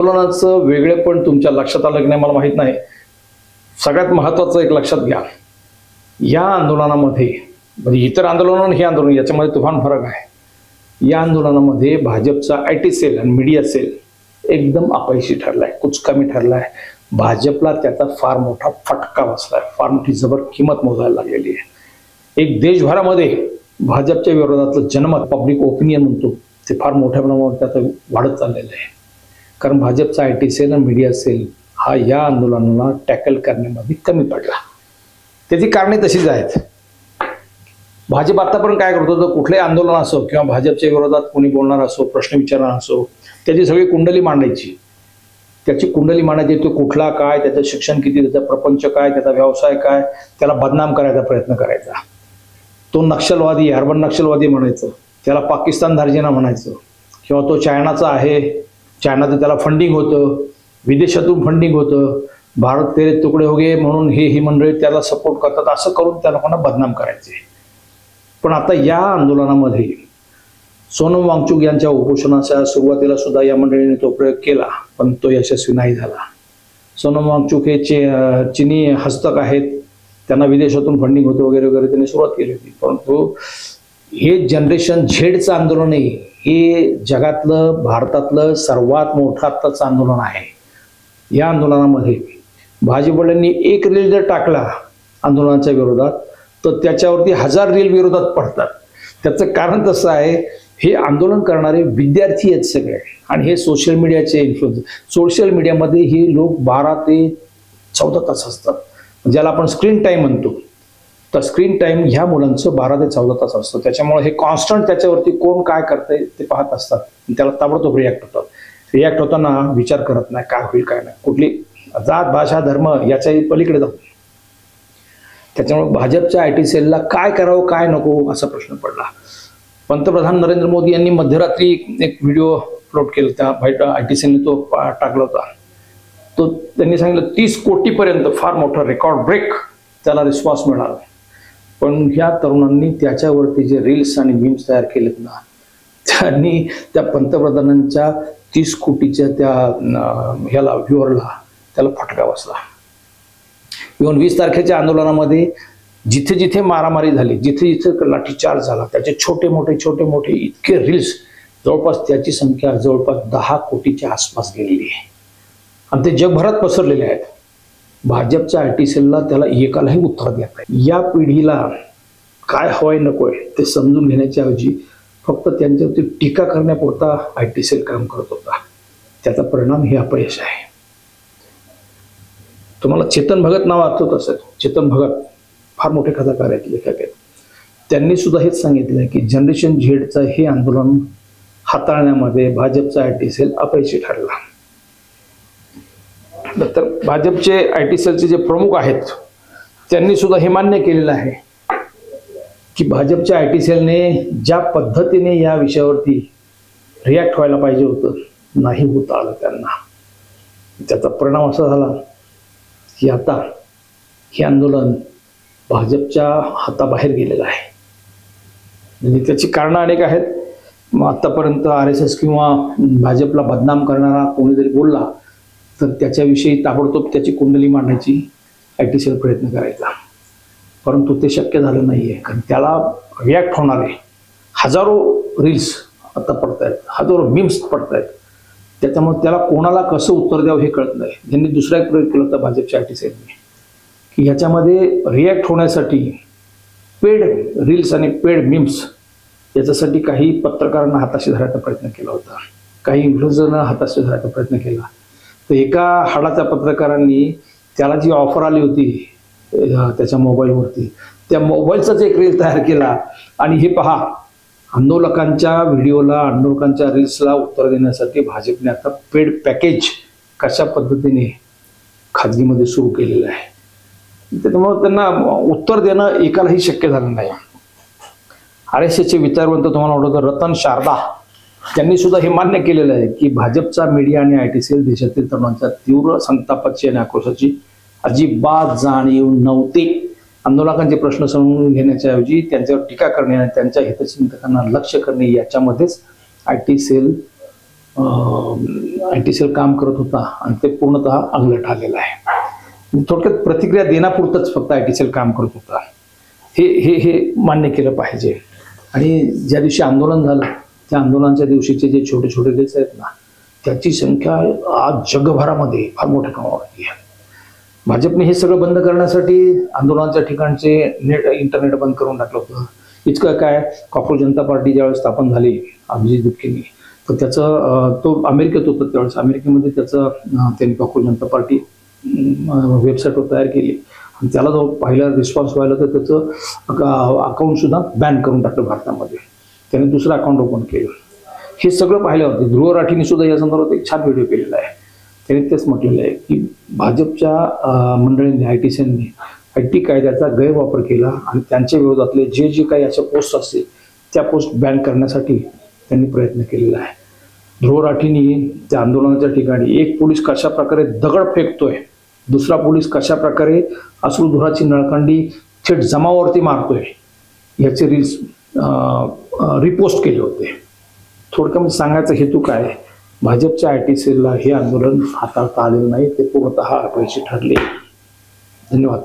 आंदोलनाचं वेगळेपण तुमच्या लक्षात आलं की नाही मला माहित नाही. सगळ्यात महत्त्वाचं एक लक्षात घ्या, या आंदोलनामध्ये म्हणजे इतर आंदोलन आणि हे आंदोलन याच्यामध्ये तुफान फरक आहे. या आंदोलनामध्ये भाजपचा IT सेल आणि मीडिया सेल एकदम अपयशी ठरलाय, कुचकामी ठरलाय. भाजपला त्याचा फार मोठा फटका बसलाय, फार मोठी जबर किंमत मोजायला लागलेली आहे. एक देशभरामध्ये भाजपच्या विरोधातलं जनमत, पब्लिक ओपिनियन म्हणतो, ते फार मोठ्या प्रमाणावर त्याचं वाढत चाललेलं आहे. कारण भाजपचा IT सेल आणि मीडिया सेल हा या आंदोलनाला टॅकल करण्यामध्ये कमी पडला. त्याची कारणे तशीच आहेत. भाजप आतापर्यंत काय करतो, तर कुठलंही आंदोलन असो किंवा भाजपच्या विरोधात कोणी बोलणार असो, प्रश्न विचारणार असो, त्याची सगळी कुंडली मांडायची. त्याची कुंडली मांडायची, तो कुठला काय, त्याचं शिक्षण किती, त्याचा प्रपंच काय, त्याचा व्यवसाय काय, त्याला बदनाम करायचा प्रयत्न करायचा. तो नक्षलवादी, अर्बन नक्षलवादी म्हणायचं, त्याला पाकिस्तान धार्जिना म्हणायचं, किंवा तो चायनाचा आहे, चायनाचं त्याला फंडिंग होतं, विदेशातून फंडिंग होतं, भारत तेरे तुकडे हो गए म्हणून ही मंडळी त्याला सपोर्ट करतात, असं करून त्या लोकांना बदनाम करायचे. पण आता या आंदोलनामध्ये सोनम वांगचुक यांच्या उपोषणाच्या सुरुवातीला सुद्धा या मंडळीने तो प्रयोग केला, पण तो यशस्वी नाही झाला. सोनम वांगचुक हे चीनी हस्तक आहेत, त्यांना विदेशातून फंडिंग होतं वगैरे वगैरे त्यांनी सुरुवात केली होती. परंतु हे जनरेशन झेडचं आंदोलन आहे, हे जगातलं, भारतातलं सर्वात मोठं आत्ताचं आंदोलन आहे. या आंदोलनामध्ये भाजपवाल्यांनी एक रील जर टाकला आंदोलनाच्या विरोधात, तर त्याच्यावरती 1000 रील विरोधात पडतात. त्याचं कारण तसं आहे, हे आंदोलन करणारे विद्यार्थी आहेत सगळे, आणि हे सोशल मीडियाचे इन्फ्लुएन्स. सोशल मीडियामध्ये हे लोक 12 ते 14 तास असतात, ज्याला आपण स्क्रीन टाईम म्हणतो. तर स्क्रीन टाईम ह्या मुलांचं 12 ते 14 तास असतं. त्याच्यामुळे हे कॉन्स्टंट त्याच्यावरती कोण काय करतंय ते पाहत असतात, त्याला ताबडतोब रिॲक्ट होतात. रिॲक्ट होताना विचार करत नाही काय होईल काय नाही, कुठली जात, भाषा, धर्म याच्याही पलीकडे जातो. त्याच्यामुळे भाजपच्या IT सेलला काय करावं काय नको असा प्रश्न पडला. पंतप्रधान नरेंद्र मोदी यांनी मध्यरात्री एक व्हिडिओ अपलोड केला, त्या IT सेलने तो टाकला होता. तो त्यांनी सांगितलं 30 कोटीपर्यंत फार मोठा रेकॉर्ड ब्रेक त्याला रिस्पॉन्स मिळाला. पण ह्या तरुणांनी त्याच्यावरती जे रील्स आणि मीम्स तयार केलेत ना, त्यांनी त्या पंतप्रधानांच्या 30 कोटीच्या त्या ह्याला व्ह्यूअरला त्याला फटका बसला. इव्हन 20 तारखेच्या आंदोलनामध्ये जिथे जिथे मारामारी झाली, जिथे जिथे लाठीचार्ज झाला, त्याचे छोटे मोठे इतके रील्स, जवळपास त्याची संख्या जवळपास 10 कोटीच्या आसपास गेलेली आहे, आणि ते जगभरात पसरलेले आहेत. भाजपच्या IT सेलला त्याला एकालाही उत्तर देत नाही. या पिढीला काय हवंय नकोय ते समजून घेण्याच्या ऐवजी फक्त त्यांच्यावरती टीका करण्यापुरता IT सेल काम करत होता. त्याचा परिणाम हे अपयश आहे. तुम्हाला चेतन भगत नाव आठवत असेल. चेतन भगत फार मोठे कथाकार आहेत, लेखक आहेत. त्यांनी सुद्धा हेच सांगितलं की जनरेशन झेडचं हे आंदोलन हाताळण्यामध्ये भाजपचा IT सेल अपयशी ठरला. तर भाजपचे IT सेलचे जे प्रमुख आहेत त्यांनी सुद्धा हे मान्य केलेलं आहे की भाजपच्या IT सेलने ज्या पद्धतीने या विषयावरती रिॲक्ट व्हायला पाहिजे होतं, नाही होता आलं त्यांना. त्याचा परिणाम असा झाला की आता हे आंदोलन भाजपच्या हाताबाहेर गेलेलं आहे. म्हणजे त्याची कारणं अनेक आहेत. मग आतापर्यंत RSS किंवा भाजपला बदनाम करणारा कोणी जरी बोलला तर त्याच्याविषयी ताबडतोब त्याची कुंडली मांडण्याची IT सेल प्रयत्न करायचा, परंतु ते शक्य झालं नाहीये. कारण त्याला रिॲक्ट होणारे हजारो रील्स आता पडतायत, हजारो मीम्स पडतायत. त्याच्यामुळे त्याला कोणाला कसं उत्तर द्यावं हे कळत नाही. त्यांनी दुसरा एक प्रयोग केला होता भाजपच्या IT सेलने, की ह्याच्यामध्ये रिॲक्ट होण्यासाठी पेड रील्स आणि पेड मीम्स याच्यासाठी काही पत्रकारांना हाताशी धरायचा प्रयत्न केला होता, काही इन्फ्लुएन्सरना हाताशी धरायचा प्रयत्न केला. तर एका हाडाच्या पत्रकारांनी त्याला जी ऑफर आली होती त्याच्या मोबाईलवरती, त्या मोबाईलचाच एक रील तयार केला, आणि हे पहा, आंदोलकांच्या व्हिडिओला, आंदोलकांच्या रील्सला उत्तर देण्यासाठी भाजपने आता पेड पॅकेज कशा पद्धतीने खाजगीमध्ये सुरू केलेलं आहे. त्याच्यामुळे त्यांना उत्तर देणं एकालाही शक्य झालं नाही. RSSचे विचारवंत तुम्हाला वाटतं रतन शारदा त्यांनी सुद्धा हे मान्य केलेलं आहे की भाजपचा मीडिया आणि IT सेल देशातील तरुणांच्या तीव्र संतापाची आणि आक्रोशाची अजिबात जाणीव नव्हती. आंदोलकांचे प्रश्न समजून घेण्याच्या ऐवजी त्यांच्यावर टीका करणे आणि त्यांच्या हितचिंतकांना लक्ष्य करणे याच्यामध्येच IT cell I T cell काम करत होता आणि ते पूर्णतः अंगलट आलेलं आहे. थोडक्यात प्रतिक्रिया देण्यापुरतंच फक्त आय टी सेल काम करत होता, हे हे हे मान्य केलं पाहिजे. आणि ज्या दिवशी आंदोलन झालं त्या आंदोलनाच्या दिवशीचे जे छोटे छोटे देश आहेत ना, त्याची संख्या आज जगभरामध्ये फार मोठ्या प्रमाणावरती आहे. भाजपने हे सगळं बंद करण्यासाठी आंदोलनाच्या ठिकाणचे इंटरनेट बंद करून टाकलं होतं. इतकं काय, कॉकरोच जनता पार्टी ज्यावेळेस स्थापन झाली अभिजित बिपकेनी, तर त्याचं तो अमेरिकेत होता त्यावेळेस, अमेरिकेमध्ये त्याचं त्यांनी कॉकरोच जनता पार्टी वेबसाईट तयार केली आणि त्याला जो पहिला रिस्पॉन्स व्हायला तर त्याचं अकाउंटसुद्धा बॅन करून टाकलं भारतामध्ये. त्याने दुसरं अकाउंट ओपन केलं. हे सगळं पाहिलं होतं. ध्रुव राठीने सुद्धा या संदर्भात एक छान व्हिडिओ केलेला आहे. त्याने तेच म्हटलेलं आहे की भाजपच्या मंडळींनी आय टी सेलने आय टी कायद्याचा गैरवापर केला आणि त्यांच्या विरोधातले जे जे काही अशा पोस्ट असतील त्या पोस्ट बॅन करण्यासाठी त्यांनी प्रयत्न केलेला आहे. ध्रुव राठींनी त्या आंदोलनाच्या ठिकाणी एक पोलीस कशा प्रकारे दगड फेकतोय, दुसरा पोलीस कशा प्रकारे अश्रुधुराची नळकांडी थेट जमावावरती मारतोय, याचे रील्स रिपोस्ट केले होते. थोडक्यामध्ये सांगायचा हेतू काय, भाजपच्या आय टी सेलला हे आंदोलन हाताळता आलेलं नाही, ते पूर्णतः अपयशी ठरले. धन्यवाद.